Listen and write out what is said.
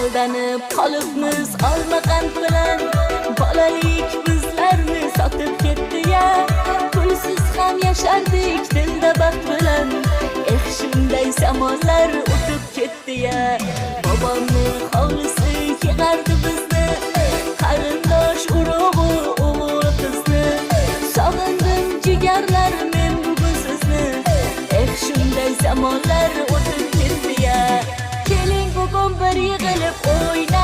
aldanib qolibmiz olma qand bilan. Bolalik bizlarni sotib ketdi-ya, pulsiz ham yashardik dilda baxt bilan. Shunday zamonlar o'tib ketdi-ya, bobomning hovlisi yig'ardi bizni, qarindosh urug'i o'g'il qizni. Sog'indim jigarlar men bugun sizni, shunday zamonlar o'tib ketdi-ya. Keling bugun bir yig'ilib o'ynaylik.